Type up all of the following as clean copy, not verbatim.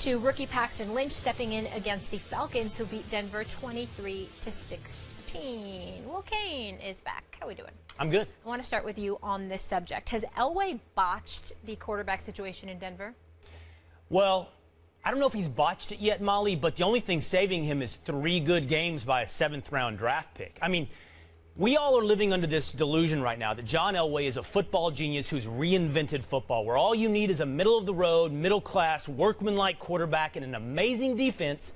to rookie Paxton Lynch stepping in against the Falcons, who beat Denver 23-16. Will Kane is back. How are we doing? I'm good. I want to start with you on this subject. Has Elway botched the quarterback situation in Denver? Well, I don't know if he's botched it yet, Molly, but the only thing saving him is 3 good games by a 7th-round draft pick. I mean, we all are living under this delusion right now that John Elway is a football genius who's reinvented football, where all you need is a middle-of-the-road, middle-class, workmanlike quarterback and an amazing defense,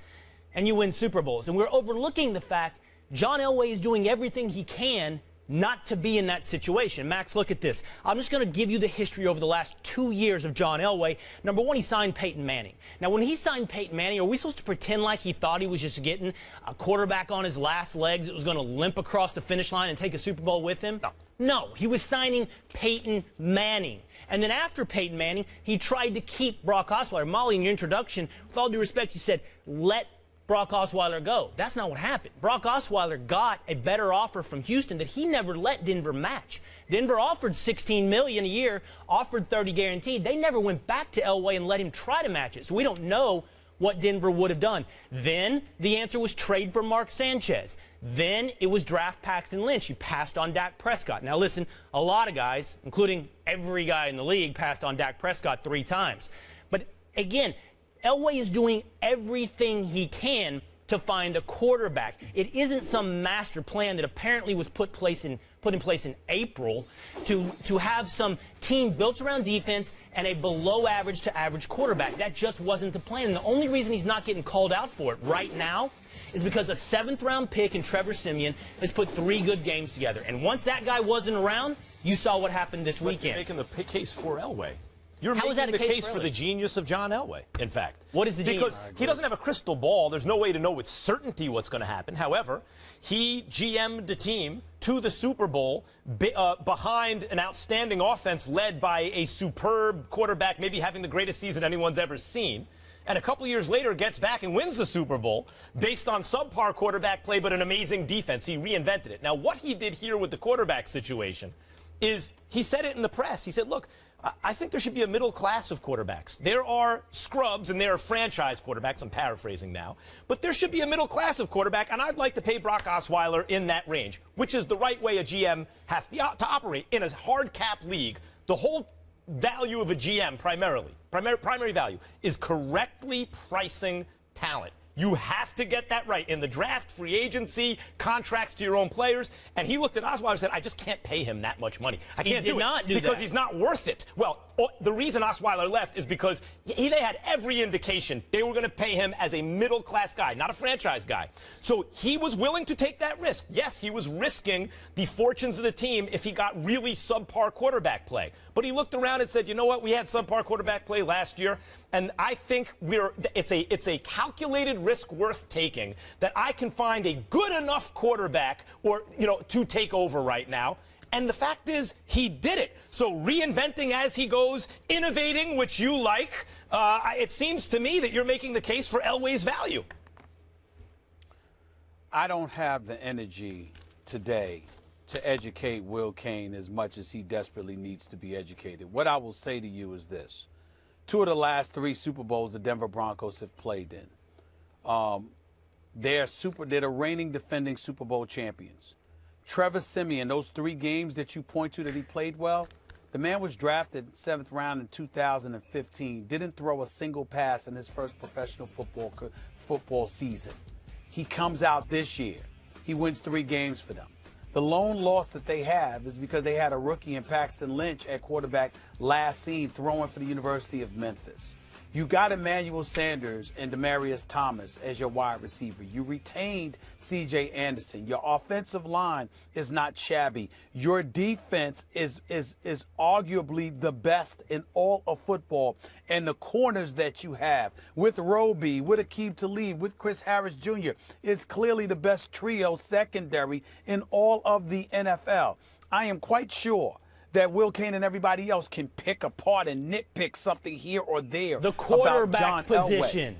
and you win Super Bowls. And we're overlooking the fact John Elway is doing everything he can not to be in that situation. Max, look at this. I'm just going to give you the history over the last 2 years of John Elway. Number one, he signed Peyton Manning. Now, when he signed Peyton Manning, are we supposed to pretend like he thought he was just getting a quarterback on his last legs that was going to limp across the finish line and take a Super Bowl with him? No, he was signing Peyton Manning. And then after Peyton Manning, he tried to keep Brock Osweiler. Molly, in your introduction, with all due respect, you said, let Brock Osweiler go. That's not what happened. Brock Osweiler got a better offer from Houston that he never let Denver match. Denver offered $16 million a year, offered $30 guaranteed. They never went back to Elway and let him try to match it. So we don't know what Denver would have done. Then the answer was trade for Mark Sanchez. Then it was draft Paxton Lynch. He passed on Dak Prescott. Now listen, a lot of guys, including every guy in the league, passed on Dak Prescott 3 times. But again, Elway is doing everything he can to find a quarterback. It isn't some master plan that apparently was put in place in April to have some team built around defense and a below average to average quarterback. That just wasn't the plan. And the only reason he's not getting called out for it right now is because a 7th-round pick in Trevor Siemian has put 3 good games together. And once that guy wasn't around, you saw what happened this weekend. You're making the case for Elway. You're How making the case for the genius of John Elway, in fact. What is the genius? Because he doesn't have a crystal ball. There's no way to know with certainty what's going to happen. However, he GM'd the team to the Super Bowl behind an outstanding offense led by a superb quarterback, maybe having the greatest season anyone's ever seen. And a couple years later gets back and wins the Super Bowl based on subpar quarterback play but an amazing defense. He reinvented it. Now, what he did here with the quarterback situation is he said it in the press. He said, look, I think there should be a middle class of quarterbacks. There are scrubs and there are franchise quarterbacks. I'm paraphrasing now. But there should be a middle class of quarterback, and I'd like to pay Brock Osweiler in that range, which is the right way a GM has to operate. In a hard cap league, the whole value of a GM primary value is correctly pricing talent. You have to get that right in the draft, free agency, contracts to your own players. And he looked at Osweiler and said, I just can't pay him that much money. I can't do it because he's not worth it. Well, the reason Osweiler left is because they had every indication they were going to pay him as a middle-class guy, not a franchise guy. So he was willing to take that risk. Yes, he was risking the fortunes of the team if he got really subpar quarterback play. But he looked around and said, you know what, we had subpar quarterback play last year, and I think it's a calculated risk worth taking that I can find a good enough quarterback to take over right now. And the fact is, he did it. So reinventing as he goes, innovating, which you like, it seems to me that you're making the case for Elway's value. I don't have the energy today to educate Will Kane as much as he desperately needs to be educated. What I will say to you is this. 2 of the last 3 Super Bowls the Denver Broncos have played in. They're the reigning defending Super Bowl champions. Trevor Siemian, those 3 games that you point to that he played well, the man was drafted 7th round in 2015, didn't throw a single pass in his first professional football season. He comes out this year. He wins 3 games for them. The lone loss that they have is because they had a rookie in Paxton Lynch at quarterback last seen throwing for the University of Memphis. You got Emmanuel Sanders and Demaryius Thomas as your wide receiver. You retained C.J. Anderson. Your offensive line is not shabby. Your defense is arguably the best in all of football. And the corners that you have with Roby, with Aqib Talib, with Chris Harris Jr. is clearly the best trio secondary in all of the NFL. I am quite sure that Will Kane and everybody else can pick apart and nitpick something here or there. The quarterback about John position.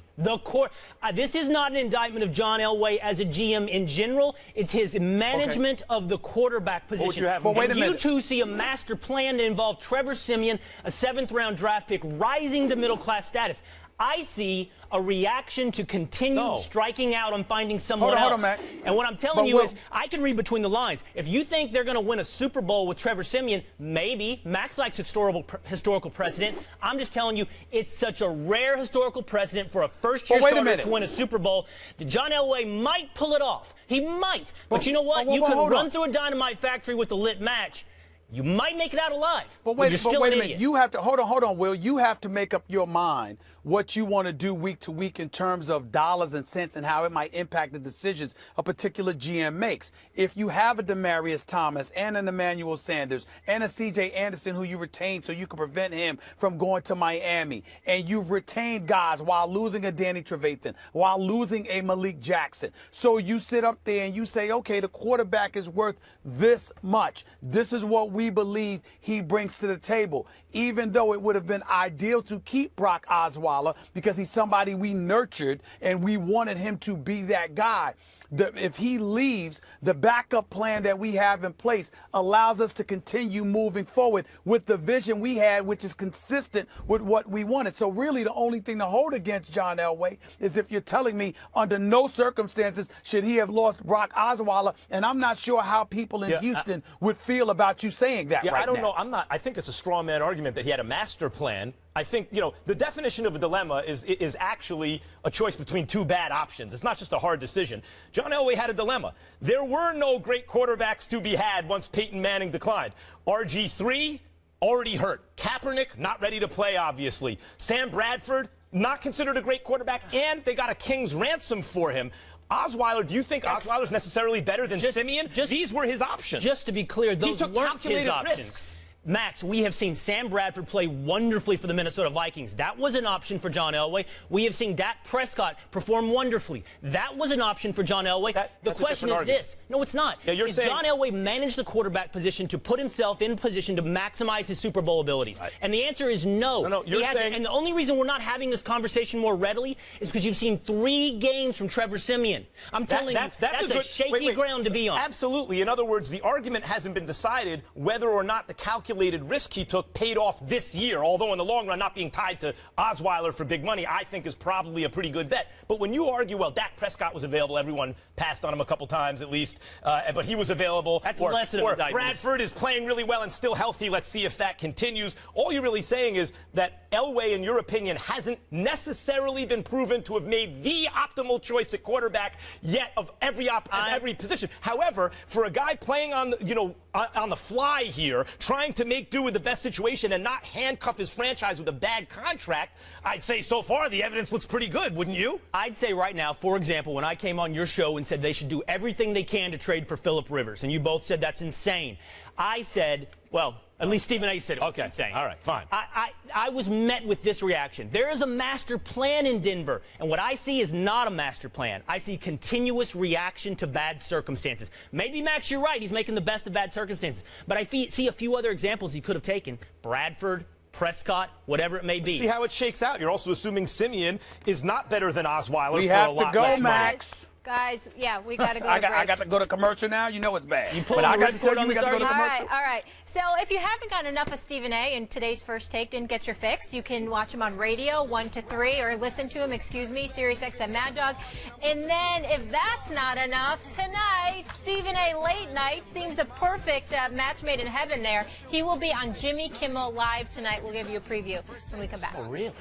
This is not an indictment of John Elway as a GM in general. It's his management of the quarterback position. But wait a minute. You two see a master plan that involved Trevor Siemian, a 7th-round draft pick, rising to middle-class status. I see a reaction to continued striking out on finding someone Hold else. on, Max. And what I'm telling you is, I can read between the lines. If you think they're going to win a Super Bowl with Trevor Siemian, maybe. Max likes historical precedent. I'm just telling you, it's such a rare historical precedent for a first-year starter to win a Super Bowl that John Elway might pull it off. He might. But you know what? You can run through a dynamite factory with a lit match. You might make it out alive. But wait, you're still wait a an minute. idiot. You have to hold on, Will. You have to make up your mind what you want to do week to week in terms of dollars and cents and how it might impact the decisions a particular GM makes. If you have a Demaryius Thomas and an Emmanuel Sanders and a C.J. Anderson who you retain so you can prevent him from going to Miami, and you've retained guys while losing a Danny Trevathan, while losing a Malik Jackson, so you sit up there and you say, okay, the quarterback is worth this much. This is what we believe he brings to the table, even though it would have been ideal to keep Brock Osweiler because he's somebody we nurtured and we wanted him to be that guy. If he leaves, the backup plan that we have in place allows us to continue moving forward with the vision we had, which is consistent with what we wanted. So really the only thing to hold against John Elway is if you're telling me under no circumstances should he have lost Brock Osweiler, and I'm not sure how people in Houston would feel about you saying that right now. I don't know. I think it's a straw man argument that he had a master plan. I think, the definition of a dilemma is actually a choice between two bad options. It's not just a hard decision. John Elway had a dilemma. There were no great quarterbacks to be had once Peyton Manning declined. RG3, already hurt. Kaepernick, not ready to play, obviously. Sam Bradford, not considered a great quarterback, and they got a king's ransom for him. Osweiler, do you think Osweiler's necessarily better than Siemian? These were his options. Just to be clear, those weren't his options. Risks. Max, we have seen Sam Bradford play wonderfully for the Minnesota Vikings. That was an option for John Elway. We have seen Dak Prescott perform wonderfully. That was an option for John Elway. The question is this. No, it's not. Yeah, you're saying John Elway managed the quarterback position to put himself in position to maximize his Super Bowl abilities? Right. And the answer is no. No, you're saying... And the only reason we're not having this conversation more readily is because you've seen 3 games from Trevor Siemian. I'm telling you, that's a shaky ground to be on. Absolutely. In other words, the argument hasn't been decided whether or not the calculated risk he took paid off this year, although in the long run, not being tied to Osweiler for big money, I think is probably a pretty good bet. But when you argue, well, Dak Prescott was available, everyone passed on him a couple times at least, but he was available. That's less of a indictment. Bradford is playing really well and still healthy. Let's see if that continues. All you're really saying is that Elway, in your opinion, hasn't necessarily been proven to have made the optimal choice at quarterback yet of every position. However, for a guy playing on the, on the fly here, trying to make do with the best situation and not handcuff his franchise with a bad contract, I'd say so far the evidence looks pretty good, wouldn't you? I'd say right now, for example, when I came on your show and said they should do everything they can to trade for Phillip Rivers, and you both said that's insane. I said, well, at least Stephen A. said it was insane. All right, fine. I was met with this reaction. There is a master plan in Denver, and what I see is not a master plan. I see continuous reaction to bad circumstances. Maybe, Max, you're right. He's making the best of bad circumstances. But I see a few other examples he could have taken. Bradford, Prescott, whatever it may be. See how it shakes out. You're also assuming Siemian is not better than Osweiler we for have a lot to go, less Max. money. Guys, yeah, we got to go to I break. got to go to commercial now. You know it's bad. But I got to tell you we got to go to commercial. All right. So if you haven't gotten enough of Stephen A. in today's First Take, didn't get your fix, you can watch him on radio 1 to 3 or listen to him, Sirius XM Mad Dog. And then if that's not enough, tonight, Stephen A. Late Night seems a perfect match made in heaven there. He will be on Jimmy Kimmel Live tonight. We'll give you a preview when we come back. Oh, really?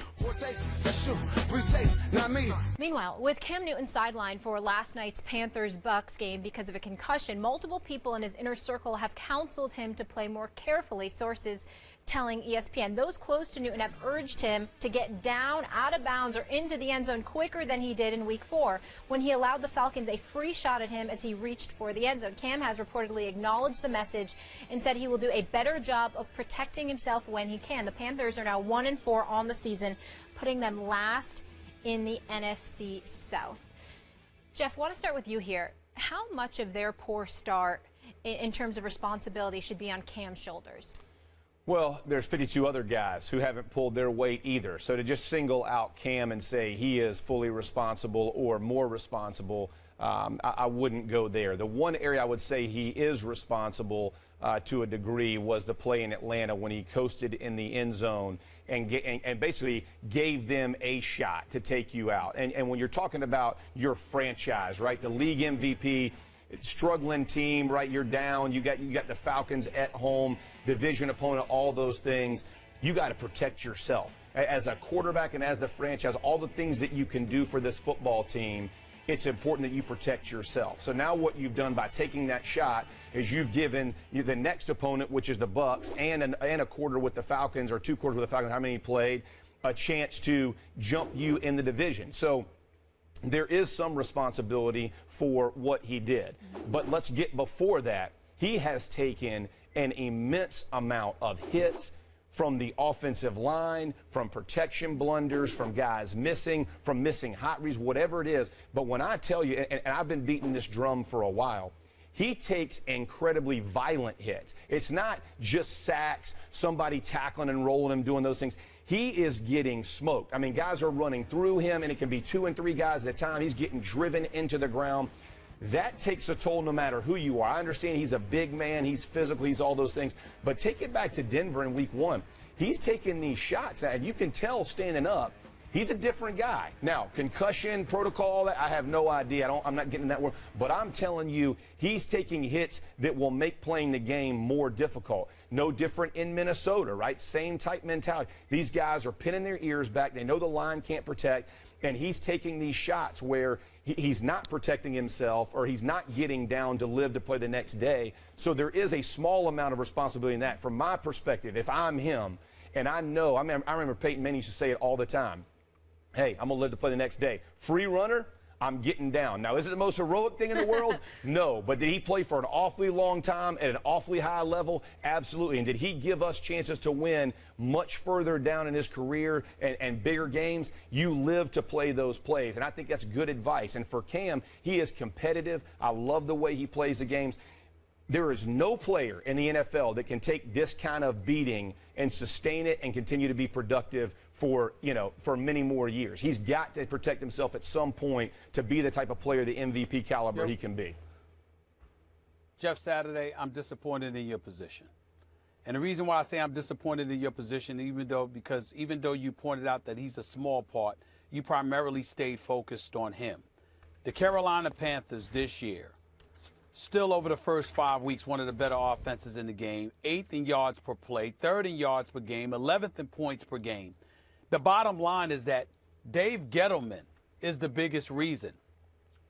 Meanwhile, with Cam Newton sidelined for last night's Panthers-Bucks game because of a concussion, multiple people in his inner circle have counseled him to play more carefully, sources telling ESPN. Those close to Newton have urged him to get down, out of bounds, or into the end zone quicker than he did in Week 4, when he allowed the Falcons a free shot at him as he reached for the end zone. Cam has reportedly acknowledged the message and said he will do a better job of protecting himself when he can. The Panthers are now 1-4 on the season, putting them last in the NFC South. Jeff, I want to start with you here. How much of their poor start in terms of responsibility should be on Cam's shoulders? Well, there's 52 other guys who haven't pulled their weight either. So to just single out Cam and say he is fully responsible or more responsible, I wouldn't go there. The one area I would say he is responsible to a degree was the play in Atlanta when he coasted in the end zone and basically gave them a shot to take you out. And when you're talking about your franchise, right, the league MVP, struggling team, right, you're down, you got the Falcons at home, division opponent, all those things, you got to protect yourself. As a quarterback and as the franchise, all the things that you can do for this football team, it's important that you protect yourself. So now what you've done by taking that shot is you've given the next opponent, which is the Bucs, and a quarter with the Falcons, or 2 quarters with the Falcons, how many he played, a chance to jump you in the division. So there is some responsibility for what he did. But let's get before that. He has taken an immense amount of hits from the offensive line, from protection blunders, from guys missing, from missing hot reads, whatever it is. But when I tell you, and I've been beating this drum for a while, he takes incredibly violent hits. It's not just sacks, somebody tackling and rolling him, doing those things. He is getting smoked. I mean, guys are running through him, and it can be 2 and 3 guys at a time. He's getting driven into the ground. That takes a toll no matter who you are. I understand he's a big man, he's physical, he's all those things. But take it back to Denver in week 1. He's taking these shots, and you can tell standing up, he's a different guy. Now, concussion, protocol, I have no idea. I'm not getting that word. But I'm telling you, he's taking hits that will make playing the game more difficult. No different in Minnesota, right? Same type mentality. These guys are pinning their ears back. They know the line can't protect. And he's taking these shots where he's not protecting himself, or he's not getting down to live to play the next day. So there is a small amount of responsibility in that. From my perspective, if I'm him, and I know, I remember Peyton Manning used to say it all the time. Hey, I'm going to live to play the next day. Free runner, I'm getting down. Now, is it the most heroic thing in the world? No. But did he play for an awfully long time at an awfully high level? Absolutely. And did he give us chances to win much further down in his career and bigger games? You live to play those plays. And I think that's good advice. And for Cam, he is competitive. I love the way he plays the games. There is no player in the NFL that can take this kind of beating and sustain it and continue to be productive for many more years. He's got to protect himself at some point to be the type of player, the MVP caliber he can be. Jeff Saturday, I'm disappointed in your position. And the reason why I say I'm disappointed in your position, even though you pointed out that he's a small part, you primarily stayed focused on him. The Carolina Panthers this year, still over the first 5 weeks, one of the better offenses in the game, 8th in yards per play, 3rd in yards per game, 11th in points per game. The bottom line is that Dave Gettleman is the biggest reason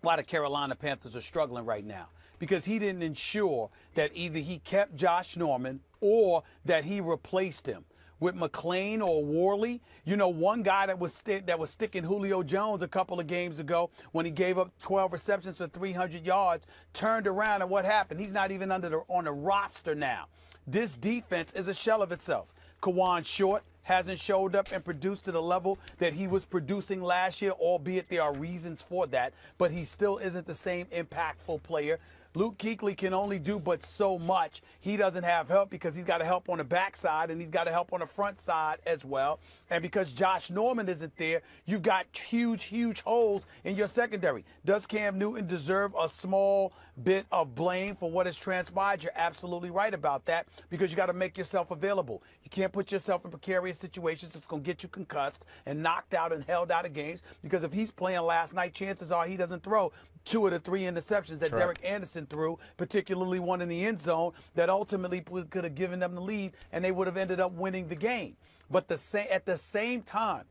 why the Carolina Panthers are struggling right now, because he didn't ensure that either he kept Josh Norman or that he replaced him with McClain or Worley. You know, one guy that was sticking Julio Jones a couple of games ago when he gave up 12 receptions for 300 yards, turned around, and what happened? He's not even on the roster now. This defense is a shell of itself. Kawan Short hasn't showed up and produced to the level that he was producing last year, albeit there are reasons for that, but he still isn't the same impactful player. Luke Kuechly can only do but so much. He doesn't have help because he's got to help on the backside and he's got to help on the front side as well. And because Josh Norman isn't there, you've got huge, huge holes in your secondary. Does Cam Newton deserve a small bit of blame for what has transpired? You're absolutely right about that, because you got to make yourself available. You can't put yourself in precarious situations that's going to get you concussed and knocked out and held out of games, because if he's playing last night, chances are he doesn't throw 2 of the 3 interceptions that Derek Anderson threw, particularly one in the end zone that ultimately could have given them the lead and they would have ended up winning the game. But at the same time,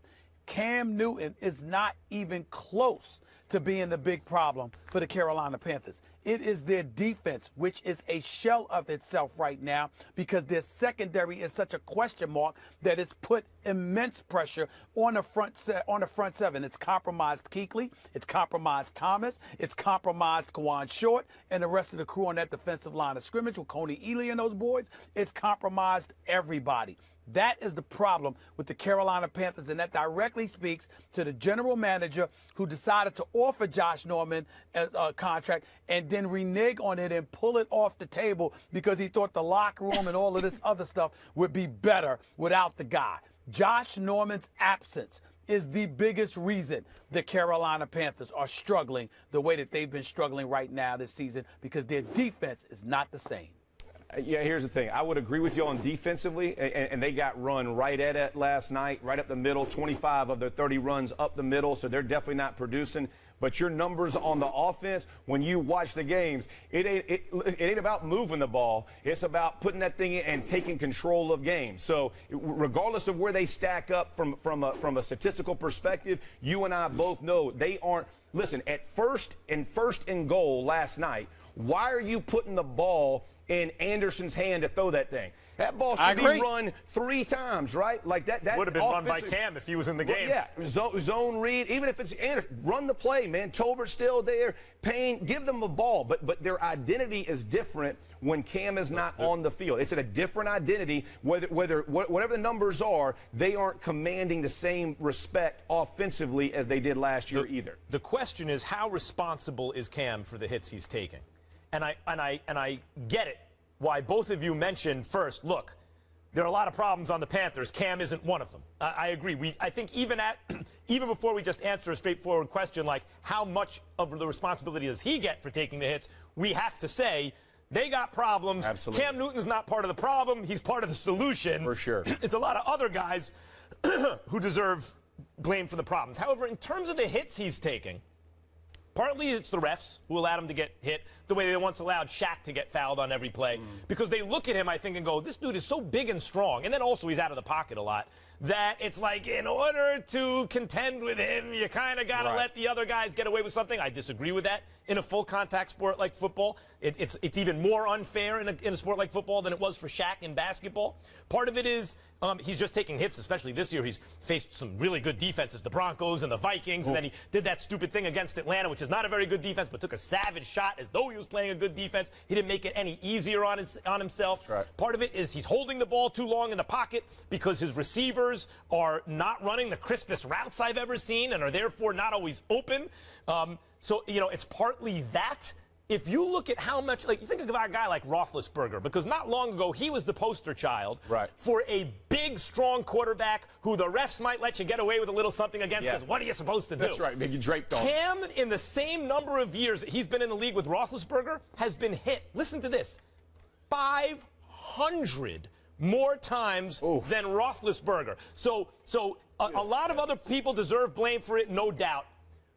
Cam Newton is not even close to being the big problem for the Carolina Panthers. It is their defense, which is a shell of itself right now, because their secondary is such a question mark that it's put immense pressure on the front seven. It's compromised Kuechly, it's compromised Thomas, it's compromised Kawan Short, and the rest of the crew on that defensive line of scrimmage with Coney Ealy and those boys. It's compromised everybody. That is the problem with the Carolina Panthers, and that directly speaks to the general manager who decided to offer Josh Norman a contract and then renege on it and pull it off the table because he thought the locker room and all of this other stuff would be better without the guy. Josh Norman's absence is the biggest reason the Carolina Panthers are struggling the way that they've been struggling right now this season, because their defense is not the same. Yeah, here's the thing. I would agree with you on defensively, and they got run right at it last night, right up the middle, 25 of their 30 runs up the middle, so they're definitely not producing. But your numbers on the offense, when you watch the games, it ain't about moving the ball. It's about putting that thing in and taking control of games. So regardless of where they stack up from a statistical perspective, you and I both know they aren't. Listen, at first and goal last night, why are you putting the ball in Anderson's hand to throw that thing? That ball should be run 3 times, right? Like that would have been run by Cam if he was in the game. Yeah, zone read. Even if it's Anderson, run the play, man. Tolbert's still there. Payne, give them the ball. But their identity is different when Cam is not on the field. It's a different identity. Whatever the numbers are, they aren't commanding the same respect offensively as they did last year either. The question is, how responsible is Cam for the hits he's taking? And I get it. Why both of you mentioned first, look, there are a lot of problems on the Panthers. Cam isn't one of them. I agree. I think even before we just answer a straightforward question like how much of the responsibility does he get for taking the hits, we have to say they got problems. Absolutely. Cam Newton's not part of the problem. He's part of the solution. For sure. It's a lot of other guys who deserve blame for the problems. However, in terms of the hits he's taking, partly it's the refs who allowed him to get hit the way they once allowed Shaq to get fouled on every play. Because they look at him, I think, and go, this dude is so big and strong. And then also he's out of the pocket a lot. That it's like, in order to contend with him, you kind of got to let the other guys get away with something. I disagree with that. In a full contact sport like football, it's even more unfair in a sport like football than it was for Shaq in basketball. Part of it is he's just taking hits, especially this year. He's faced some really good defenses, the Broncos and the Vikings, and then he did that stupid thing against Atlanta, which is not a very good defense, but took a savage shot as though he was playing a good defense. He didn't make it any easier on himself. That's right. Part of it is he's holding the ball too long in the pocket because his receivers are not running the crispest routes I've ever seen and are therefore not always open. So, it's partly that. If you look at how much, like, you think of a guy like Roethlisberger, because not long ago he was the poster child for a big, strong quarterback who the refs might let you get away with a little something against, because what are you supposed to do? That's right, you draped on. Cam, in the same number of years that he's been in the league with Roethlisberger, has been hit, listen to this, 500 more times than Roethlisberger. So a lot of other people deserve blame for it, no doubt.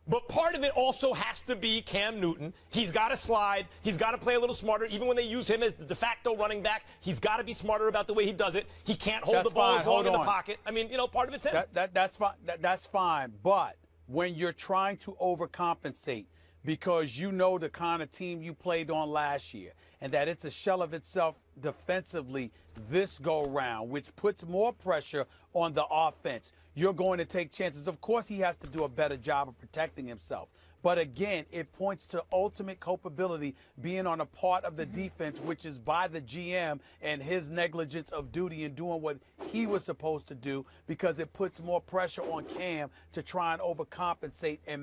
But part of it also has to be Cam Newton. He's got to slide. He's got to play a little smarter. Even when they use him as the de facto running back, he's got to be smarter about the way he does it. He can't hold the ball as long in the pocket. I mean, part of it's him. That's fine. That's fine. But when you're trying to overcompensate because you know the kind of team you played on last year and that it's a shell of itself defensively this go-round, which puts more pressure on the offense, you're going to take chances. Of course, he has to do a better job of protecting himself. But again, it points to ultimate culpability being on a part of the defense, which is by the GM and his negligence of duty in doing what he was supposed to do, because it puts more pressure on Cam to try and overcompensate and